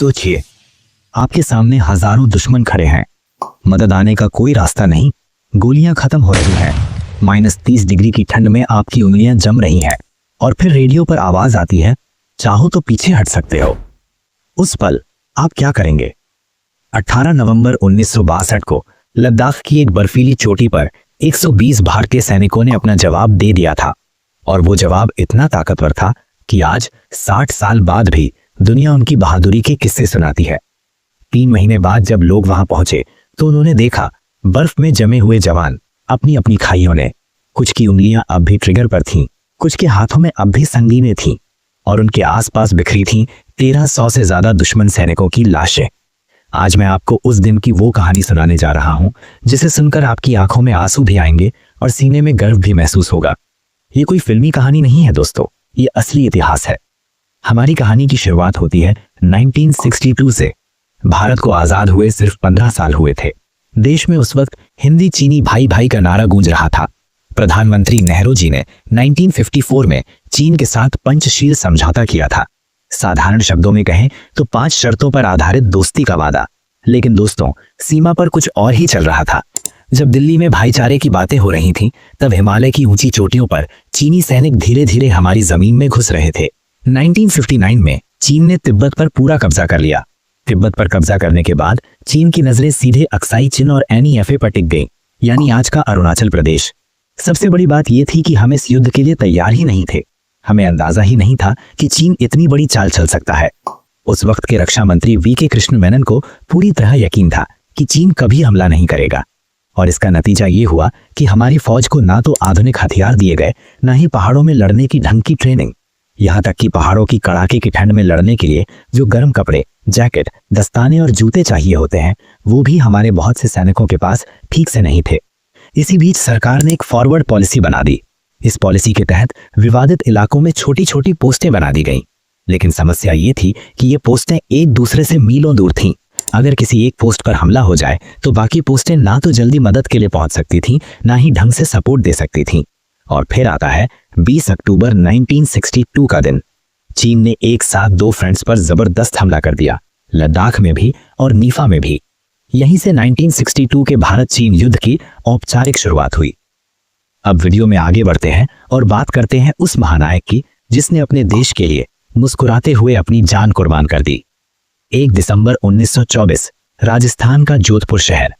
सोचिए, आपके सामने हजारों दुश्मन खड़े हैं, मदद आने का कोई रास्ता नहीं, गोलियां खत्म हो रही हैं, -30 डिग्री की ठंड में आपकी उंगलियां जम रही हैं, और फिर रेडियो पर आवाज आती है, चाहो तो पीछे हट सकते हो। उस पल आप क्या करेंगे? 18 नवंबर 1962 को लद्दाख की एक बर्फीली चोटी पर 120 भारतीय सैनिकों ने अपना जवाब दे दिया था, और वो जवाब इतना ताकतवर था कि आज 60 साल बाद भी दुनिया उनकी बहादुरी के किस्से सुनाती है। 3 महीने बाद जब लोग वहां पहुंचे तो उन्होंने देखा बर्फ में जमे हुए जवान अपनी अपनी खाइयों ने, कुछ की उंगलियां अब भी ट्रिगर पर थीं, कुछ के हाथों में अब भी संगीनें थीं, और उनके आसपास बिखरी थीं 1300 से ज्यादा दुश्मन सैनिकों की लाशें। आज मैं आपको उस दिन की वो कहानी सुनाने जा रहा हूं जिसे सुनकर आपकी आंखों में आंसू भी आएंगे और सीने में गर्व भी महसूस होगा। ये कोई फिल्मी कहानी नहीं है दोस्तों, ये असली इतिहास है। हमारी कहानी की शुरुआत होती है 1962 से। भारत को आजाद हुए सिर्फ 15 साल हुए थे। देश में उस वक्त हिंदी चीनी भाई भाई का नारा गूंज रहा था। प्रधानमंत्री नेहरू जी ने 1954 में चीन के साथ पंचशील समझौता किया था। साधारण शब्दों में कहें तो 5 शर्तों पर आधारित दोस्ती का वादा। लेकिन दोस्तों, सीमा पर कुछ और ही चल रहा था। जब दिल्ली में भाईचारे की बातें हो रही थीं, तब हिमालय की ऊंची चोटियों पर चीनी सैनिक धीरे धीरे हमारी जमीन में घुस रहे थे। 1959 में चीन ने तिब्बत पर पूरा कब्जा कर लिया। तिब्बत पर कब्जा करने के बाद चीन की नजरें सीधे अक्साई चिन और NEFA पर टिक गईं, यानी आज का अरुणाचल प्रदेश। सबसे बड़ी बात यह थी कि हम इस युद्ध के लिए तैयार ही नहीं थे। हमें अंदाजा ही नहीं था कि चीन इतनी बड़ी चाल चल सकता है। उस वक्त के रक्षा मंत्री VK कृष्ण मेनन को पूरी तरह यकीन था कि चीन कभी हमला नहीं करेगा, और इसका नतीजा ये हुआ कि हमारी फौज को ना तो आधुनिक हथियार दिए गए, ना ही पहाड़ों में लड़ने की ढंग की ट्रेनिंग। यहाँ तक कि पहाड़ों की कड़ाके की ठंड में लड़ने के लिए जो गर्म कपड़े, जैकेट, दस्ताने और जूते चाहिए होते हैं, वो भी हमारे बहुत से सैनिकों के पास ठीक से नहीं थे। इसी बीच सरकार ने एक फॉरवर्ड पॉलिसी बना दी। इस पॉलिसी के तहत विवादित इलाकों में छोटी छोटी पोस्टें बना दी गईं। लेकिन समस्या ये थी कि ये पोस्टें एक दूसरे से मीलों दूर थीं। अगर किसी एक पोस्ट पर हमला हो जाए तो बाकी पोस्टें ना तो जल्दी मदद के लिए पहुंच सकती थीं, ना ही ढंग से सपोर्ट दे सकती थीं। और फिर आता है 20 अक्टूबर 1962 का दिन। चीन ने एक साथ 2 फ्रंट्स पर जबरदस्त हमला कर दिया, लद्दाख में भी और नीफा में भी। यहीं से 1962 के भारत चीन युद्ध की औपचारिक शुरुआत हुई। अब वीडियो में आगे बढ़ते हैं और बात करते हैं उस महानायक की जिसने अपने देश के लिए मुस्कुराते हुए अपनी जान कुर्बान कर दी। 1 दिसंबर 1924 राजस्थान का जोधपुर शहर।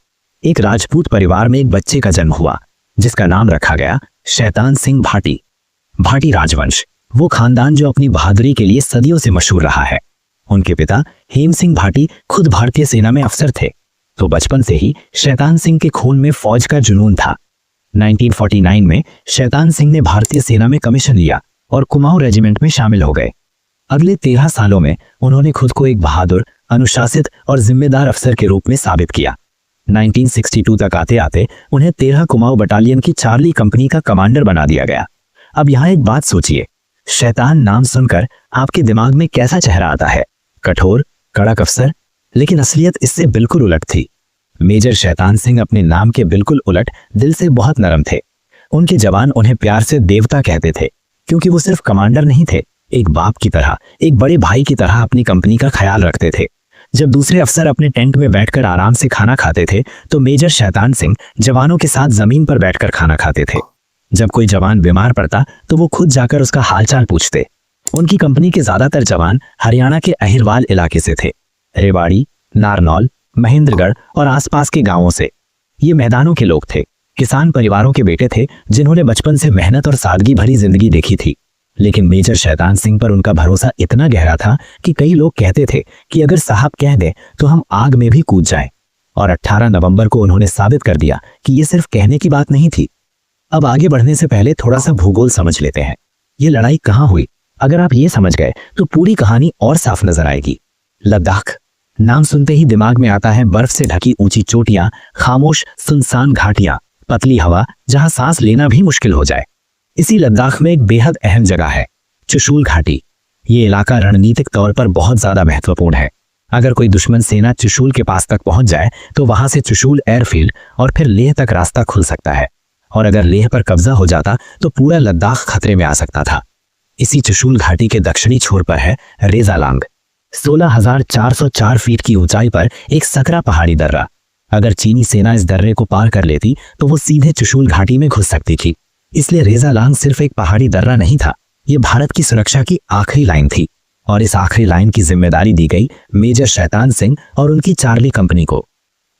एक राजपूत परिवार में एक बच्चे का जन्म हुआ जिसका नाम रखा गया शैतान सिंह भाटी। भाटी राजवंश, वो खानदान जो अपनी बहादुरी के लिए सदियों से मशहूर रहा है। उनके पिता हेम सिंह भाटी खुद भारतीय सेना में अफसर थे, तो बचपन से ही शैतान सिंह के खून में फौज का जुनून था। 1949 में शैतान सिंह ने भारतीय सेना में कमीशन लिया और कुमाऊं रेजिमेंट में शामिल हो गए। अगले 13 सालों में उन्होंने खुद को एक बहादुर, अनुशासित और जिम्मेदार अफसर के रूप में साबित किया। 1962 तक आते आते उन्हें 13 कुमाऊं बटालियन की चार्ली कंपनी का कमांडर बना दिया गया। अब यहाँ एक बात सोचिए, शैतान नाम सुनकर आपके दिमाग में कैसा चेहरा आता है? कठोर, कड़क अफसर। लेकिन असलियत इससे बिल्कुल उलट थी। मेजर शैतान सिंह अपने नाम के बिल्कुल उलट दिल से बहुत नरम थे। उनके जवान उन्हें प्यार से देवता कहते थे, क्योंकि वो सिर्फ कमांडर नहीं थे, एक बाप की तरह, एक बड़े भाई की तरह अपनी कंपनी का ख्याल रखते थे। जब दूसरे अफसर अपने टेंट में बैठकर आराम से खाना खाते थे, तो मेजर शैतान सिंह जवानों के साथ जमीन पर बैठकर खाना खाते थे। जब कोई जवान बीमार पड़ता तो वो खुद जाकर उसका हालचाल पूछते। उनकी कंपनी के ज्यादातर जवान हरियाणा के अहिरवाल इलाके से थे, रेवाड़ी, नारनौल, महेंद्रगढ़ और आसपास के गांवों से। ये मैदानों के लोग थे, किसान परिवारों के बेटे थे जिन्होंने बचपन से मेहनत और सादगी भरी जिंदगी देखी थी। लेकिन मेजर शैतान सिंह पर उनका भरोसा इतना गहरा था कि कई लोग कहते थे कि अगर साहब कह दे तो हम आग में भी कूद जाएं। और 18 नवंबर को उन्होंने साबित कर दिया कि ये सिर्फ कहने की बात नहीं थी। अब आगे बढ़ने से पहले थोड़ा सा भूगोल समझ लेते हैं। ये लड़ाई कहाँ हुई? अगर आप ये समझ गए तो पूरी कहानी और साफ नजर आएगी। लद्दाख नाम सुनते ही दिमाग में आता है बर्फ से ढकी ऊंची चोटियां, खामोश सुनसान घाटियां, पतली हवा जहां सांस लेना भी मुश्किल हो जाए। इसी लद्दाख में एक बेहद अहम जगह है, चुशूल घाटी। ये इलाका रणनीतिक तौर पर बहुत ज्यादा महत्वपूर्ण है। अगर कोई दुश्मन सेना चुशूल के पास तक पहुंच जाए तो वहां से चुशूल एयरफील्ड और फिर लेह तक रास्ता खुल सकता है, और अगर लेह पर कब्जा हो जाता तो पूरा लद्दाख खतरे में आ सकता था। इसी चुशूल घाटी के दक्षिणी छोर पर है रेजालांग। 16,404 फीट की ऊंचाई पर एक सकरा पहाड़ी दर्रा। अगर चीनी सेना इस दर्रे को पार कर लेती तो वो सीधे चुशूल घाटी में घुस सकती थी। इसलिए रेजालांग सिर्फ एक पहाड़ी दर्रा नहीं था, ये भारत की सुरक्षा की आखिरी लाइन थी। और इस आखिरी लाइन की जिम्मेदारी दी गई मेजर शैतान सिंह और उनकी चार्ली कंपनी को।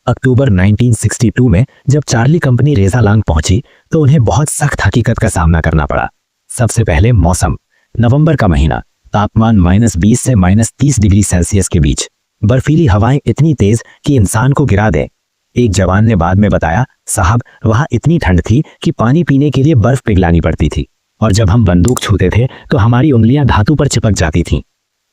अक्टूबर 1962 में जब चार्ली कंपनी रेजालांग पहुंची तो उन्हें बहुत सख्त हकीकत का सामना करना पड़ा। सबसे पहले मौसम। नवंबर का महीना, तापमान -20 से -30 डिग्री सेल्सियस के बीच, बर्फीली हवाएं इतनी तेज कि इंसान को गिरा दे। एक जवान ने बाद में बताया, साहब वहां इतनी ठंड थी कि पानी पीने के लिए बर्फ पिघलानी पड़ती थी, और जब हम बंदूक छूते थे तो हमारी उंगलियां धातु पर चिपक जाती थीं।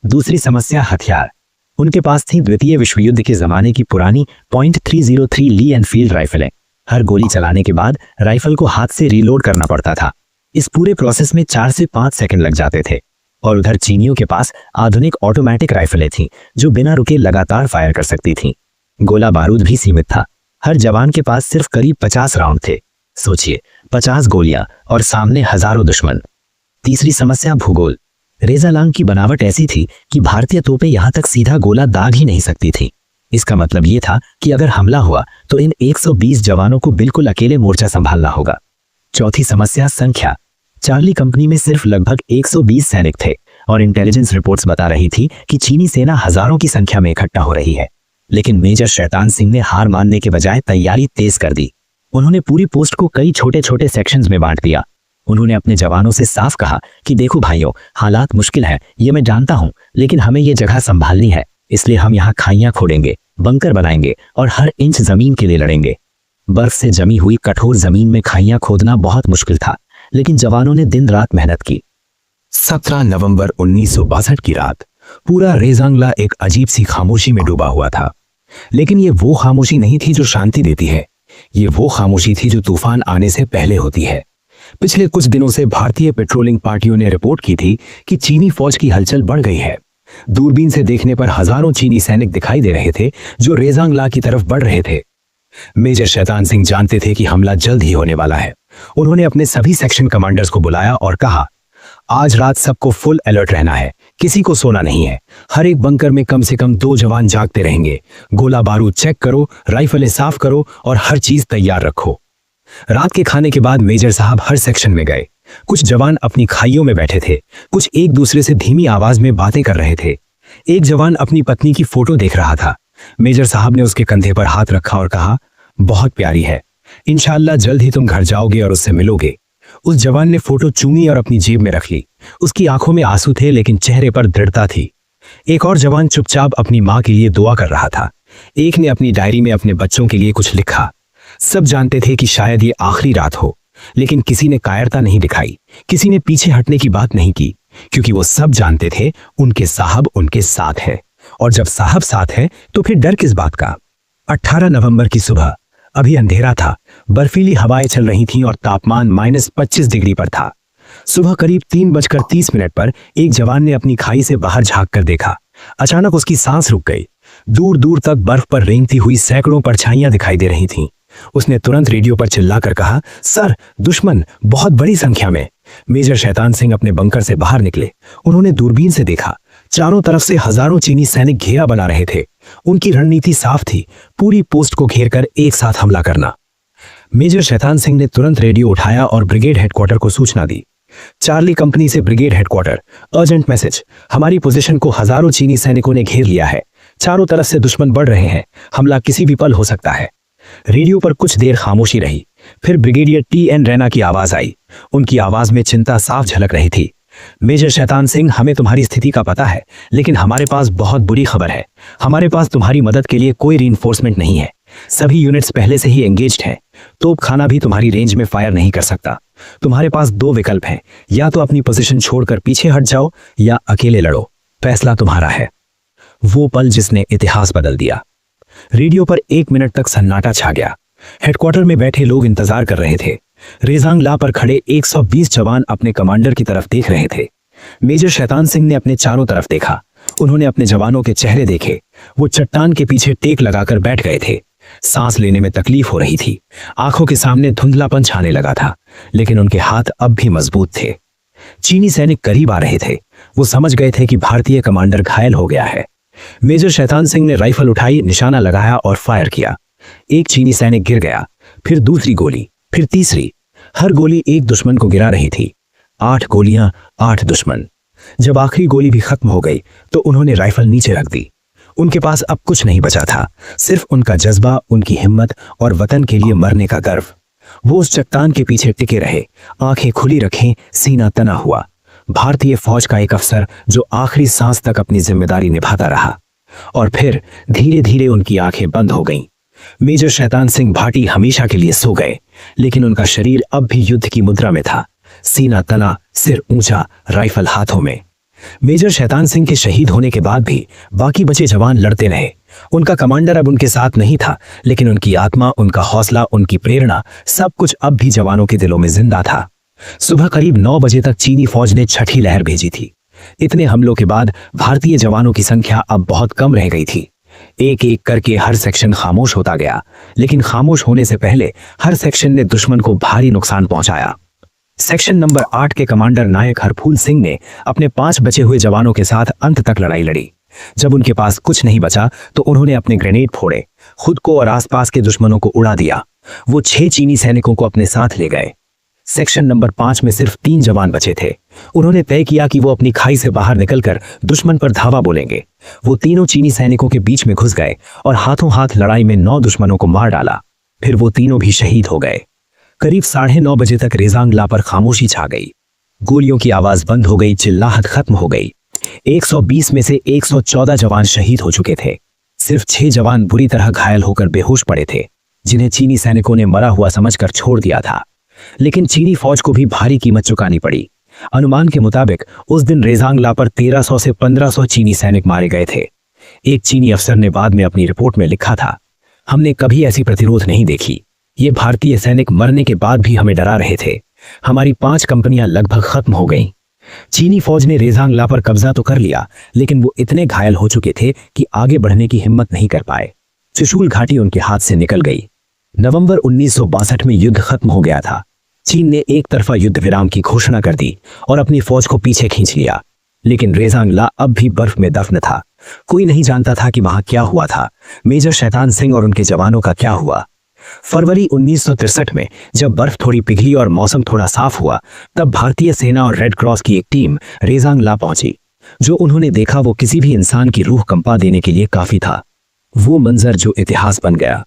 दूसरी समस्या हथियार। उनके पास थी द्वितीय विश्व युद्ध के जमाने की पुरानी .303 ली एनफील्ड राइफलें। हर गोली चलाने के बाद राइफल को हाथ से रीलोड करना पड़ता था। इस पूरे प्रोसेस में 4 से 5 सेकंड लग जाते थे। और उधर चीनियों के पास आधुनिक ऑटोमेटिक राइफलें थीं जो बिना रुके लगातार फायर कर सकती थीं। गोला बारूद भी सीमित था। हर जवान के पास सिर्फ करीब 50 राउंड थे। सोचिए, 50 गोलियां और सामने हजारों दुश्मन। तीसरी समस्या भूगोल। रेजालांग की बनावट ऐसी थी कि भारतीय तोपें यहां तक सीधा गोला दाग ही नहीं सकती थी। इसका मतलब यह था कि अगर हमला हुआ तो इन 120 जवानों को बिल्कुल अकेले मोर्चा संभालना होगा। चौथी समस्या संख्या। चार्ली कंपनी में सिर्फ लगभग 120 सैनिक थे और इंटेलिजेंस रिपोर्ट्स बता रही थी कि चीनी सेना हजारों की संख्या में इकट्ठा हो रही है। लेकिन मेजर शैतान सिंह ने हार मानने के बजाय तैयारी तेज कर दी। उन्होंने पूरी पोस्ट को कई छोटे छोटे सेक्शंस में बांट दिया। उन्होंने अपने जवानों से साफ कहा कि देखो भाइयों, हालात मुश्किल है, ये मैं जानता हूं, लेकिन हमें ये जगह संभालनी है। इसलिए हम यहाँ खाइयां खोदेंगे, बंकर बनाएंगे और हर इंच जमीन के लिए लड़ेंगे। बर्फ से जमी हुई कठोर जमीन में खाइयां खोदना बहुत मुश्किल था, लेकिन जवानों ने दिन रात मेहनत की। 17 नवंबर 1962 की रात पूरा रेजांगला एक अजीब सी खामोशी में डूबा हुआ था। लेकिन ये वो खामोशी नहीं थी जो शांति देती है, ये वो खामोशी थी जो तूफान आने से पहले होती है। पिछले कुछ दिनों से भारतीय पेट्रोलिंग पार्टियों ने रिपोर्ट की थी कि चीनी फौज की हलचल बढ़ गई है। दूरबीन से देखने पर हजारों चीनी सैनिक दिखाई दे रहे थे जो रेजांगला की तरफ बढ़ रहे थे। मेजर शैतान सिंह जानते थे कि हमला जल्द ही होने वाला है। उन्होंने अपने सभी सेक्शन कमांडर्स को बुलाया और कहा, आज रात सबको फुल अलर्ट रहना है, किसी को सोना नहीं है। हर एक बंकर में कम से कम 2 जवान जागते रहेंगे। गोला बारूद चेक करो, राइफलें साफ करो और हर चीज तैयार रखो। रात के खाने के बाद मेजर साहब हर सेक्शन में गए। कुछ जवान अपनी खाइयों में बैठे थे, कुछ एक दूसरे से धीमी आवाज में बातें कर रहे थे। एक जवान अपनी पत्नी की फोटो देख रहा था। मेजर साहब ने उसके कंधे पर हाथ रखा और कहा, बहुत प्यारी है, इंशाअल्लाह जल्द ही तुम घर जाओगे और उससे मिलोगे। उस जवान ने फोटो चूमी और अपनी जेब में रख ली। उसकी आंखों में आंसू थे लेकिन चेहरे पर दृढ़ता थी। एक और जवान चुपचाप अपनी मां के लिए दुआ कर रहा था। एक ने अपनी डायरी में अपने बच्चों के लिए कुछ लिखा। सब जानते थे कि शायद ये आखिरी रात हो, लेकिन किसी ने कायरता नहीं दिखाई, किसी ने पीछे हटने की बात नहीं की, क्योंकि वो सब जानते थे उनके साहब उनके साथ है, और जब साहब साथ है तो फिर डर किस बात का। 18 नवंबर की सुबह, अभी अंधेरा था, बर्फीली हवाएं चल रही थीं और तापमान -25 डिग्री पर था। सुबह करीब 3:30 पर एक जवान ने अपनी खाई से बाहर झांक कर देखा। अचानक उसकी सांस रुक गई। दूर दूर तक बर्फ पर रेंगती हुई सैकड़ों परछाइयां दिखाई दे रही थीं। उसने तुरंत रेडियो पर चिल्लाकर कहा, सर, दुश्मन बहुत बड़ी संख्या में। मेजर शैतान सिंह अपने बंकर से बाहर निकले। उन्होंने दूरबीन से देखा, चारों तरफ से हजारों चीनी सैनिक घेरा बना रहे थे। उनकी रणनीति साफ थी, पूरी पोस्ट को घेरकर एक साथ हमला करना। मेजर शैतान सिंह ने तुरंत रेडियो उठाया और ब्रिगेड हेडक्वार्टर को सूचना दी। चार्ली कंपनी से ब्रिगेड हेडक्वार्टर, अर्जेंट मैसेज, हमारी पोजीशन को हजारों चीनी सैनिकों ने घेर लिया है। चारों तरफ से दुश्मन बढ़ रहे हैं, हमला किसी भी पल हो सकता है। रेडियो पर कुछ देर खामोशी रही, फिर ब्रिगेडियर टी.एन. रैना की आवाज आई। उनकी आवाज में चिंता साफ झलक रही थी। मेजर शैतान सिंह, हमें तुम्हारी स्थिति का पता है, लेकिन हमारे पास बहुत बुरी खबर है। हमारे पास तुम्हारी मदद के लिए कोई रीइंफोर्समेंट नहीं है। सभी यूनिट्स पहले से ही एंगेज्ड हैं। तोपखाना भी तुम्हारी रेंज में फायर नहीं कर सकता। तुम्हारे पास 2 विकल्प हैं, या तो अपनी पोजीशन छोड़कर पीछे हट जाओ या अकेले लड़ो। फैसला तुम्हारा है। वो पल जिसने इतिहास बदल दिया। रेडियो पर 1 मिनट तक सन्नाटा छा गया। हेडक्वार्टर में बैठे लोग इंतजार कर रहे थे। रेजांगला पर खड़े 120 जवान अपने कमांडर की तरफ देख रहे थे। मेजर शैतान सिंह ने अपने चारों तरफ देखा। उन्होंने अपने जवानों के चेहरे देखे। वो चट्टान के पीछे टेक लगाकर बैठ गए थे। सांस लेने में तकलीफ हो रही थी। आंखों के सामने धुंधलापन छाने लगा था, लेकिन उनके हाथ अब भी मजबूत थे। चीनी सैनिक करीब आ रहे थे। वो समझ गए थे कि भारतीय कमांडर घायल हो गया है। मेजर शैतान सिंह ने राइफल उठाई, निशाना लगाया और फायर किया। एक चीनी सैनिक गिर गया, फिर दूसरी गोली, फिर तीसरी। हर गोली एक दुश्मन को गिरा रही थी। 8 गोलियां, 8 दुश्मन। जब आखिरी गोली भी खत्म हो गई तो उन्होंने राइफल नीचे रख दी। उनके पास अब कुछ नहीं बचा था, सिर्फ उनका जज्बा, उनकी हिम्मत और वतन के लिए मरने का गर्व। वो उस चट्टान के पीछे टिके रहे, आंखें खुली रखें, सीना तना हुआ। भारतीय फौज का एक अफसर जो आखिरी सांस तक अपनी जिम्मेदारी निभाता रहा। और फिर धीरे धीरे उनकी आंखें बंद हो गईं। मेजर शैतान सिंह भाटी हमेशा के लिए सो गए, लेकिन उनका शरीर अब भी युद्ध की मुद्रा में था। सीना तना, सिर ऊंचा, राइफल हाथों में। मेजर शैतान सिंह के शहीद होने के बाद भी बाकी बचे जवान लड़ते रहे। उनका कमांडर अब उनके साथ नहीं था, लेकिन उनकी आत्मा, उनका हौसला, उनकी प्रेरणा, सब कुछ अब भी जवानों के दिलों में जिंदा था। सुबह करीब 9 बजे तक चीनी फौज ने छठी लहर भेजी थी। इतने हमलों के बाद भारतीय जवानों की संख्या अब बहुत कम रह गई थी। एक एक करके हर सेक्शन खामोश होता गया, लेकिन खामोश होने से पहले हर सेक्शन ने दुश्मन को भारी नुकसान पहुंचाया। सेक्शन नंबर 8 के कमांडर नायक हरफूल सिंह ने अपने 5 बचे हुए जवानों के साथ अंत तक लड़ाई लड़ी। जब उनके पास कुछ नहीं बचा तो उन्होंने अपने ग्रेनेड फोड़े, खुद को और आसपास के दुश्मनों को उड़ा दिया। वो 6 चीनी सैनिकों को अपने साथ ले गए। सेक्शन नंबर 5 में सिर्फ 3 जवान बचे थे। उन्होंने तय किया कि वो अपनी खाई से बाहर निकलकर दुश्मन पर धावा बोलेंगे। वो तीनों चीनी सैनिकों के बीच में घुस गए और हाथों हाथ लड़ाई में 9 दुश्मनों को मार डाला। फिर वो तीनों भी शहीद हो गए। करीब 9:30 बजे तक रेजांगला पर खामोशी छा गई। गोलियों की आवाज बंद हो गई, चिल्लाहट खत्म हो गई। 120 में से 114 जवान शहीद हो चुके थे। सिर्फ 6 जवान बुरी तरह घायल होकर बेहोश पड़े थे, जिन्हें चीनी सैनिकों ने मरा हुआ समझकर छोड़ दिया था। लेकिन चीनी फौज को भी भारी कीमत चुकानी पड़ी। अनुमान के मुताबिक उस दिन रेजांगला पर 1300 से 1500 चीनी सैनिक मारे गए थे। एक चीनी अफसर ने बाद में अपनी रिपोर्ट में लिखा था, हमने कभी ऐसी प्रतिरोध नहीं देखी। ये भारतीय सैनिक मरने के बाद भी हमें डरा रहे थे। हमारी 5 कंपनियां लगभग खत्म हो गईं। चीनी फौज ने रेजांगला पर कब्जा तो कर लिया, लेकिन वो इतने घायल हो चुके थे कि आगे बढ़ने की हिम्मत नहीं कर पाए। त्रिशूल घाटी उनके हाथ से निकल गई। नवंबर 1962 में युद्ध खत्म हो गया था। चीन ने एक तरफा युद्ध विराम की घोषणा कर दी और अपनी फौज को पीछे खींच लिया। लेकिन रेजांगला अब भी बर्फ में दफन था। कोई नहीं जानता था कि वहां क्या हुआ था, मेजर शैतान सिंह और उनके जवानों का क्या हुआ। फरवरी 1963 में जब बर्फ थोड़ी पिघली और मौसम थोड़ा साफ हुआ, तब भारतीय सेना और रेड क्रॉस की एक टीम रेजांगला पहुंची। जो उन्होंने देखा वो किसी भी इंसान की रूह कंपा देने के लिए काफी था। वो मंजर जो इतिहास बन गया।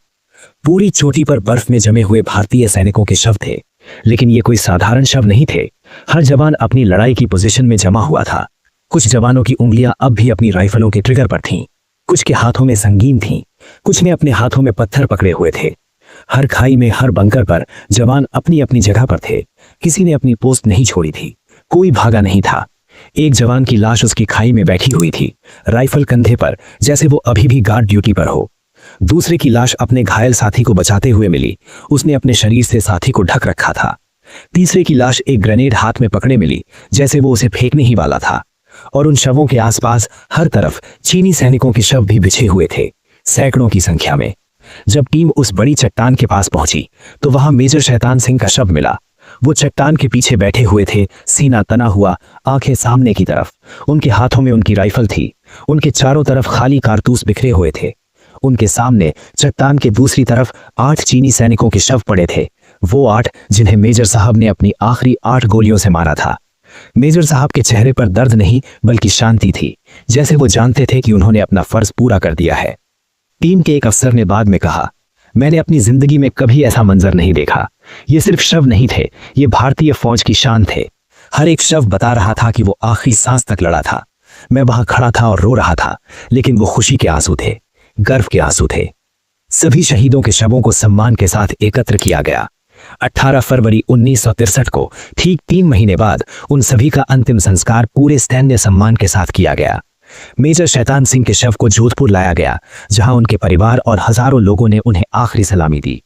पूरी चोटी पर बर्फ में जमे हुए भारतीय सैनिकों के शव थे, लेकिन ये कोई साधारण शव नहीं थे। हर जवान अपनी लड़ाई की पोजीशन में जमा हुआ था। कुछ जवानों की उंगलियां अब भी अपनी राइफलों के ट्रिगर पर थीं, कुछ के हाथों में संगीन थीं, कुछ ने अपने हाथों में पत्थर पकड़े हुए थे। हर खाई में, हर बंकर पर जवान अपनी अपनी जगह पर थे। किसी ने अपनी पोस्ट नहीं छोड़ी थी, कोई भागा नहीं था। एक जवान की लाश उसकी खाई में बैठी हुई थी, राइफल कंधे पर, जैसे वो अभी भी गार्ड ड्यूटी पर हो। दूसरे की लाश अपने घायल साथी को बचाते हुए मिली, उसने अपने शरीर से साथी को ढक रखा था। तीसरे की लाश एक ग्रेनेड हाथ में पकड़े मिली, जैसे वो उसे फेंकने ही वाला था। और उन शवों के आसपास हर तरफ चीनी सैनिकों के शव भी बिछे हुए थे, सैकड़ों की संख्या में। जब टीम उस बड़ी चट्टान के पास पहुंची तो वहां मेजर शैतान सिंह का शव मिला। वो चट्टान के पीछे बैठे हुए थे, सीना तना हुआ, आंखें सामने की तरफ। उनके हाथों में उनकी राइफल थी। उनके चारों तरफ खाली कारतूस बिखरे हुए थे। उनके सामने चट्टान के दूसरी तरफ 8 चीनी सैनिकों के शव पड़े थे, वो 8 जिन्हें मेजर साहब ने अपनी आखिरी 8 गोलियों से मारा था। मेजर साहब के चेहरे पर दर्द नहीं बल्कि शांति थी, जैसे वो जानते थे कि उन्होंने अपना फर्ज पूरा कर दिया है। टीम के एक अफसर ने बाद में कहा, मैंने अपनी जिंदगी में कभी ऐसा मंजर नहीं देखा। ये सिर्फ शव नहीं थे, ये भारतीय फौज की शान थे। हर एक शव बता रहा था कि वो आखिरी सांस तक लड़ा था। मैं वहां खड़ा था और रो रहा था, लेकिन वो खुशी के आंसू थे, गर्व के आंसू थे। सभी शहीदों के शवों को सम्मान के साथ एकत्र किया गया। 18 फरवरी 1963 को, ठीक 3 महीने बाद, उन सभी का अंतिम संस्कार पूरे सैन्य सम्मान के साथ किया गया। मेजर शैतान सिंह के शव को जोधपुर लाया गया, जहां उनके परिवार और हजारों लोगों ने उन्हें आखिरी सलामी दी।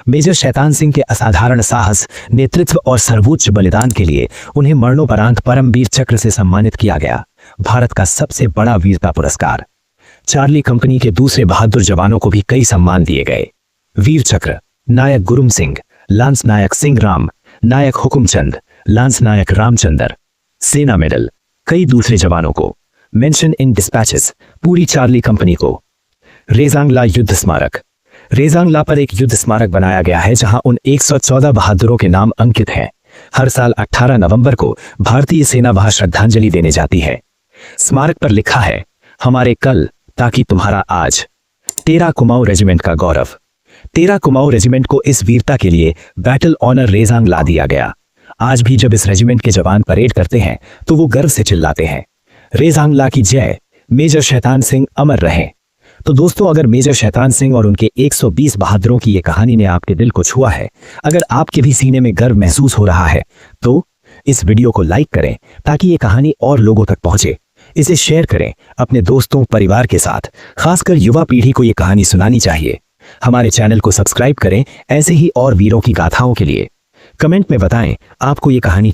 मेजर शैतान सिंह के असाधारण साहस, नेतृत्व और सर्वोच्च बलिदान के लिए उन्हें मरणोपरांत परमवीर चक्र से सम्मानित किया गया, भारत का सबसे बड़ा वीरता पुरस्कार। चार्ली कंपनी के दूसरे बहादुर जवानों को भी कई सम्मान दिए गए। वीर चक्र, नायक गुरुम सिंह, लांस नायक सिंह राम, नायक हुकुमचंद, लांस नायक रामचंदर, सेना मेडल, कई दूसरे जवानों को। मेंशन इन डिस्पैचेस, पूरी चार्ली कंपनी को। रेजांगला युद्ध स्मारक। रेजांगला पर एक युद्ध स्मारक बनाया गया है जहां उन 114 बहादुरों के नाम अंकित हैं। हर साल 18 नवंबर को भारतीय सेना वहां श्रद्धांजलि देने जाती है। स्मारक पर लिखा है, हमारे कल ताकि तुम्हारा आज। 13 कुमाऊं रेजिमेंट का गौरव। 13 कुमाऊं रेजिमेंट को इस वीरता के लिए बैटल ऑनर रेजांगला दिया गया। आज भी जब इस रेजिमेंट के जवान परेड करते हैं तो वो गर्व से चिल्लाते हैं, रेजांगला की जय, मेजर शैतान सिंह अमर रहे। तो दोस्तों, अगर मेजर शैतान सिंह और उनके 120 बहादुरों की ये कहानी ने आपके दिल को छुआ है, अगर आपके भी सीने में गर्व महसूस हो रहा है, तो इस वीडियो को लाइक करें ताकि ये कहानी और लोगों तक पहुंचे। इसे शेयर करें अपने दोस्तों परिवार के साथ। खासकर युवा पीढ़ी को ये कहानी सुनानी चाहिए। हमारे चैनल को सब्सक्राइब करें ऐसे ही और वीरों की गाथाओं के लिए। कमेंट में बताएं आपको ये कहानी